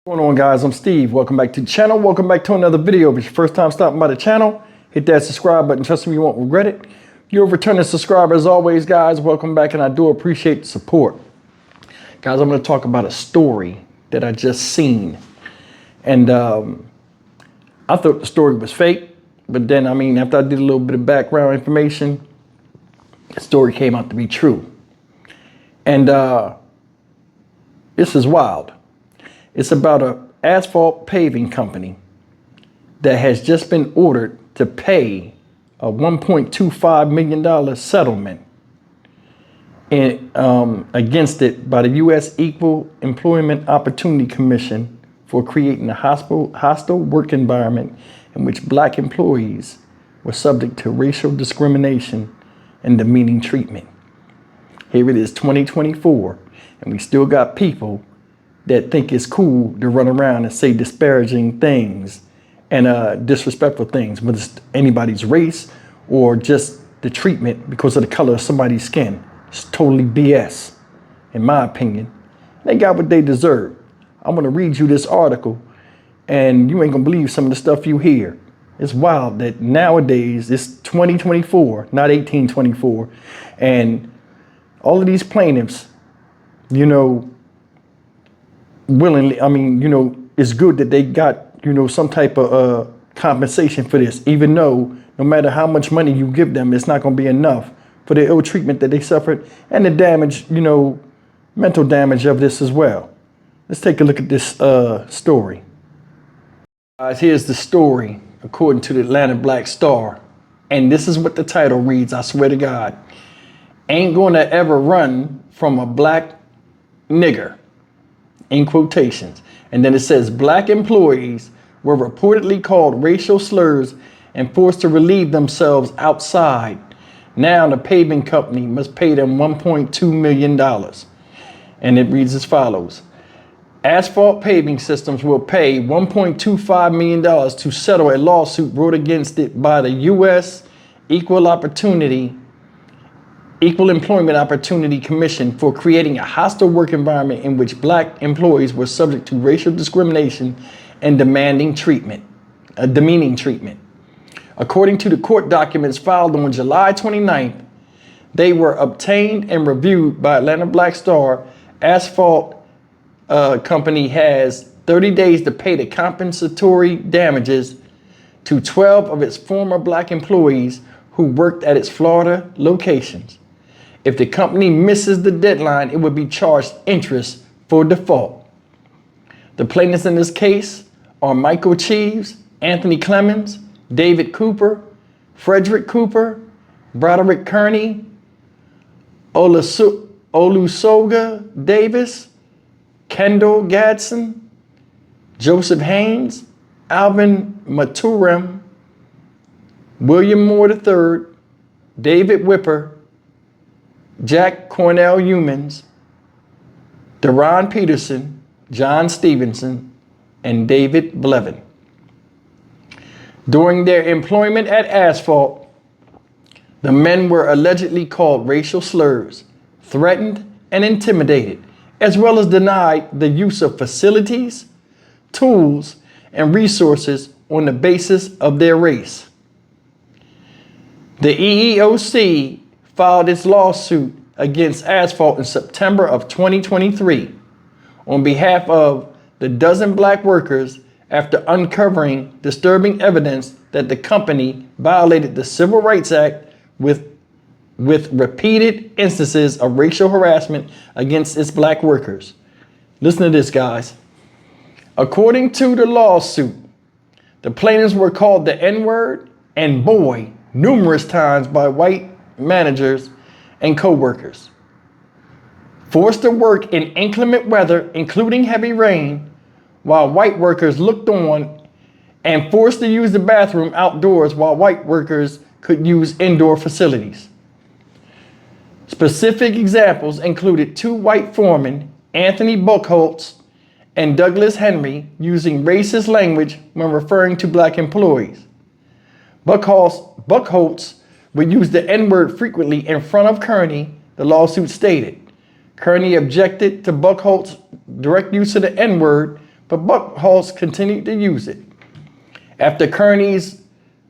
What's going on, guys? I'm Steve. Welcome back to the channel. Welcome back to another video. If it's your first time stopping by the channel, hit that subscribe button. Trust me, you won't regret it. You're a returning subscriber as always, guys. Welcome back, and I do appreciate the support. Guys, I'm going to talk about a story that I just seen. And I thought the story was fake, but then, after I did a little bit of background information, the story came out to be true. And this is wild. It's about an asphalt paving company that has just been ordered to pay a $1.25 million settlement against it by the U.S. Equal Employment Opportunity Commission for creating a hostile work environment in which black employees were subject to racial discrimination and demeaning treatment. Here it is, 2024, and we still got people that think it's cool to run around and say disparaging things and disrespectful things, whether it's anybody's race or just the treatment because of the color of somebody's skin. It's totally BS, in my opinion. They got what they deserve. I'm gonna read you this article, and you ain't gonna believe some of the stuff you hear. It's wild that nowadays, it's 2024, not 1824, and all of these plaintiffs, willingly, it's good that they got, some type of compensation for this, even though no matter how much money you give them, it's not going to be enough for the ill treatment that they suffered and the damage, mental damage of this as well. Let's take a look at this story. Guys, here's the story according to the Atlanta Black Star. And this is what the title reads, I swear to God. Ain't gonna ever run from a black nigger, in quotations. And then it says black employees were reportedly called racial slurs and forced to relieve themselves outside. Now the paving company must pay them $1.2 million. And it reads as follows. Asphalt Paving Systems will pay $1.25 million to settle a lawsuit brought against it by the U.S. Equal Employment Opportunity Commission for creating a hostile work environment in which black employees were subject to racial discrimination and demeaning treatment. According to the court documents filed on July 29th, they were obtained and reviewed by Atlanta Black Star. Asphalt company has 30 days to pay the compensatory damages to 12 of its former black employees who worked at its Florida locations. If the company misses the deadline, it would be charged interest for default. The plaintiffs in this case are Michael Cheeves, Anthony Clemens, David Cooper, Frederick Cooper, Broderick Kearney, Olusoga Davis, Kendall Gadsden, Joseph Haynes, Alvin Maturam, William Moore III, David Whipper, Jack Cornell Humans, Deron Peterson, John Stevenson, and David Blevin. During their employment at Asphalt, the men were allegedly called racial slurs, threatened and intimidated, as well as denied the use of facilities, tools, and resources on the basis of their race. The EEOC filed its lawsuit against Asphalt in September of 2023 on behalf of the dozen black workers after uncovering disturbing evidence that the company violated the Civil Rights Act with repeated instances of racial harassment against its black workers. Listen to this, guys. According to the lawsuit, the plaintiffs were called the N-word and boy numerous times by white managers and co-workers. Forced to work in inclement weather, including heavy rain, while white workers looked on, and forced to use the bathroom outdoors while white workers could use indoor facilities. Specific examples included two white foremen, Anthony Buchholz and Douglas Henry, using racist language when referring to black employees. Buchholz would use the N-word frequently in front of Kearney, the lawsuit stated. Kearney objected to Buchholz's direct use of the N-word, but Buckhawks continued to use it. After Kearney's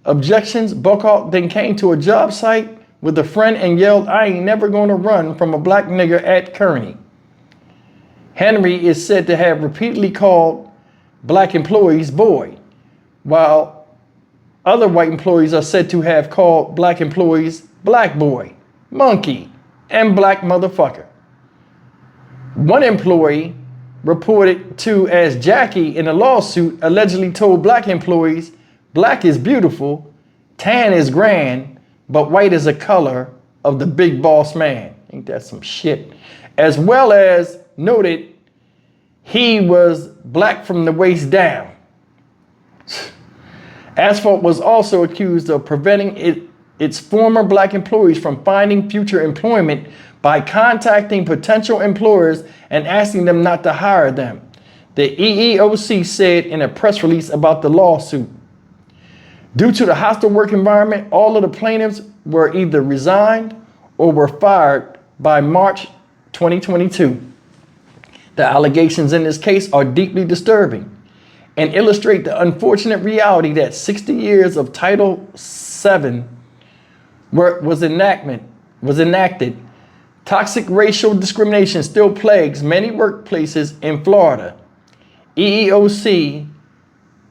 objections, Buckhawk then came to a job site with a friend and yelled, "I ain't never gonna run from a black nigger" at Kearney. Henry is said to have repeatedly called black employees boy, while other white employees are said to have called black employees black boy, monkey, and black motherfucker. One employee, reported to as Jackie in a lawsuit, allegedly told black employees, "Black is beautiful, tan is grand, but white is a color of the big boss man." Ain't that some shit? As well as noted he was black from the waist down. Asphalt was also accused of preventing its former black employees from finding future employment by contacting potential employers and asking them not to hire them, the EEOC said in a press release about the lawsuit. Due to the hostile work environment, all of the plaintiffs were either resigned or were fired by March 2022. The allegations in this case are deeply disturbing and illustrate the unfortunate reality that 60 years of Title VII was enacted. Toxic racial discrimination still plagues many workplaces in Florida. EEOC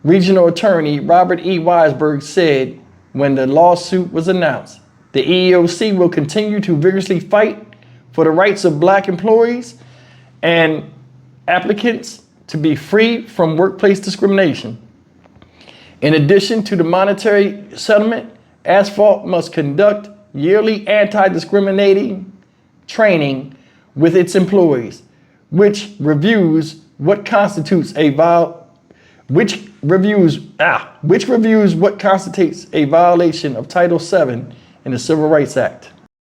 Regional Attorney Robert E. Weisberg said when the lawsuit was announced, the EEOC will continue to vigorously fight for the rights of black employees and applicants to be free from workplace discrimination. In addition to the monetary settlement, Asphalt must conduct yearly anti-discriminating training with its employees, which reviews what constitutes a violation of Title VII in the Civil Rights Act.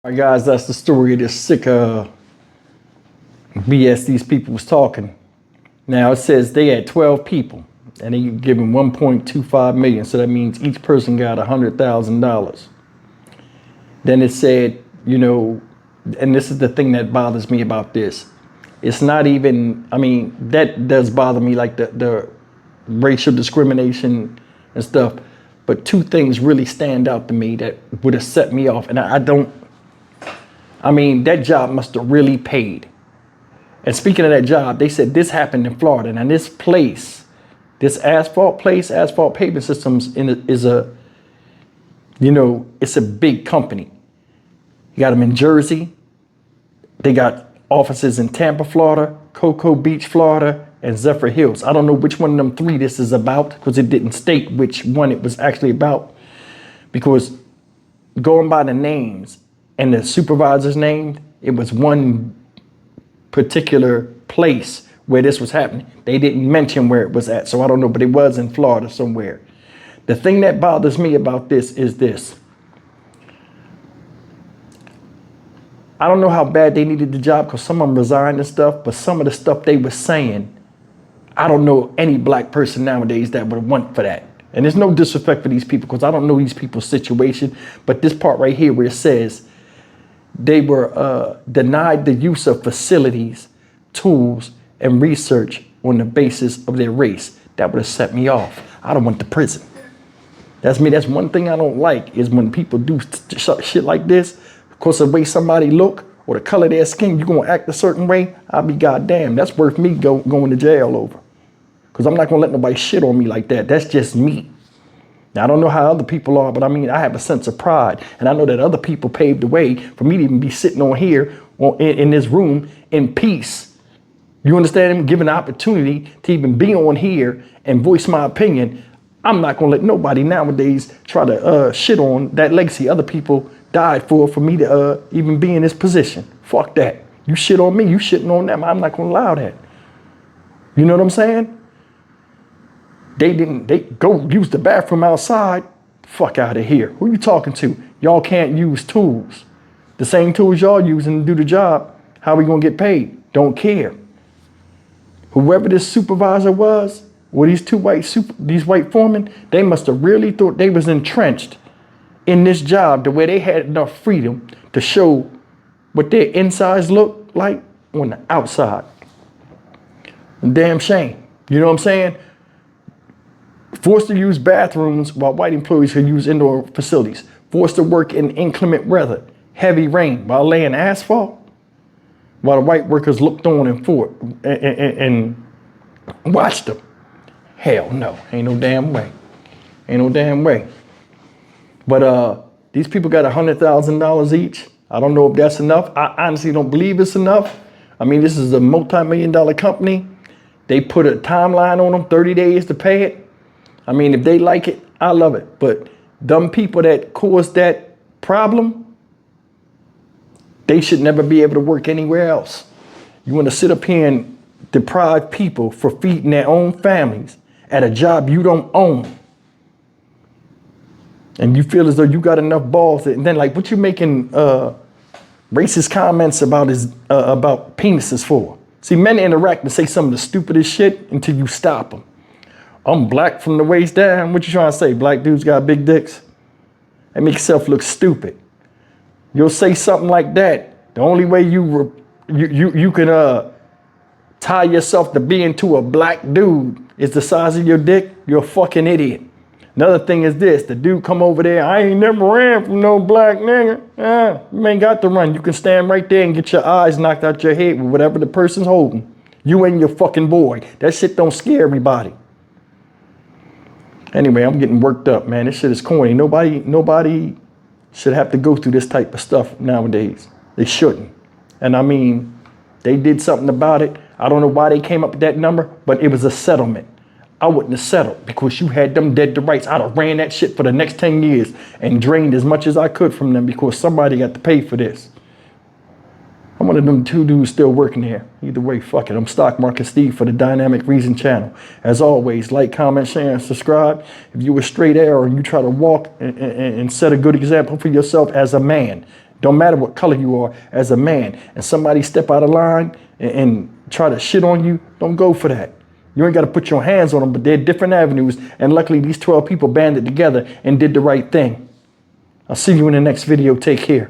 All right, guys, that's the story of this sick BS these people was talking. Now it says they had 12 people and they given 1.25 million. So that means each person got $100,000. Then it said, you know, and this is the thing that bothers me about this. It's not even, I mean, that does bother me, like the racial discrimination and stuff. But two things really stand out to me that would have set me off. And I mean, that job must have really paid. And speaking of that job, they said this happened in Florida. And this place, this Asphalt Pavement Systems is a, you know, it's a big company. You got them in Jersey. They got offices in Tampa, Florida, Cocoa Beach, Florida, and Zephyr Hills. I don't know which one of them three this is about because it didn't state which one it was actually about. Because going by the names and the supervisor's name, it was one particular place where this was happening. They didn't mention where it was at, so I don't know, but it was in Florida somewhere. The thing that bothers me about this is this. I don't know how bad they needed the job because some of them resigned and stuff, but some of the stuff they were saying, I don't know any black person nowadays that would want for that. And there's no disrespect for these people because I don't know these people's situation, but this part right here where it says they were denied the use of facilities, tools, and research on the basis of their race, that would have set me off. I don't want the prison. That's me. That's one thing I don't like is when people do shit like this. Because of the way somebody look or the color of their skin, you're going to act a certain way, I'll be goddamn. That's worth me going to jail over. Because I'm not going to let nobody shit on me like that. That's just me. Now, I don't know how other people are, but I mean, I have a sense of pride. And I know that other people paved the way for me to even be sitting on here in this room in peace. You understand? Given the opportunity to even be on here and voice my opinion. I'm not going to let nobody nowadays try to shit on that legacy other people died for me to even be in this position. Fuck that. You shit on me, you shitting on them. I'm not going to allow that. You know what I'm saying? They go use the bathroom outside. Fuck out of here. Who you talking to? Y'all can't use tools. The same tools y'all using to do the job. How we going to get paid? Don't care. Whoever this supervisor was, or these these white foremen, they must have really thought they was entrenched in this job to where they had enough freedom to show what their insides look like on the outside. Damn shame. You know what I'm saying? Forced to use bathrooms while white employees could use indoor facilities. Forced to work in inclement weather, heavy rain, while laying asphalt, while the white workers looked on and watched them. Hell no, ain't no damn way. Ain't no damn way. But these people got $100,000 each. I don't know if that's enough. I honestly don't believe it's enough. I mean, this is a multi-million-dollar company. They put a timeline on them, 30 days to pay it. I mean, if they like it, I love it. But dumb people that caused that problem, they should never be able to work anywhere else. You want to sit up here and deprive people for feeding their own families at a job you don't own. And you feel as though you got enough balls. And then, like, what you making racist comments about about penises for? See, men interact and say some of the stupidest shit until you stop them. I'm black from the waist down. What you trying to say? Black dudes got big dicks? That makes yourself look stupid. You'll say something like that. The only way you can tie yourself to being to a black dude is the size of your dick. You're a fucking idiot. Another thing is this, the dude come over there, I ain't never ran from no black nigga. You ain't got to run. You can stand right there and get your eyes knocked out your head with whatever the person's holding. You and your fucking boy. That shit don't scare everybody. Anyway, I'm getting worked up, man. This shit is corny. Nobody should have to go through this type of stuff nowadays. They shouldn't. And I mean, they did something about it. I don't know why they came up with that number, but it was a settlement. I wouldn't have settled because you had them dead to rights. I'd have ran that shit for the next 10 years and drained as much as I could from them because somebody got to pay for this. I'm one of them two dudes still working here. Either way, fuck it. I'm Stock Market Steve for the Dynamic Reason channel. As always, like, comment, share, and subscribe. If you a straight arrow and you try to walk and set a good example for yourself as a man, don't matter what color you are, as a man, and somebody step out of line and try to shit on you, don't go for that. You ain't got to put your hands on them, but they're different avenues. And luckily, these 12 people banded together and did the right thing. I'll see you in the next video. Take care.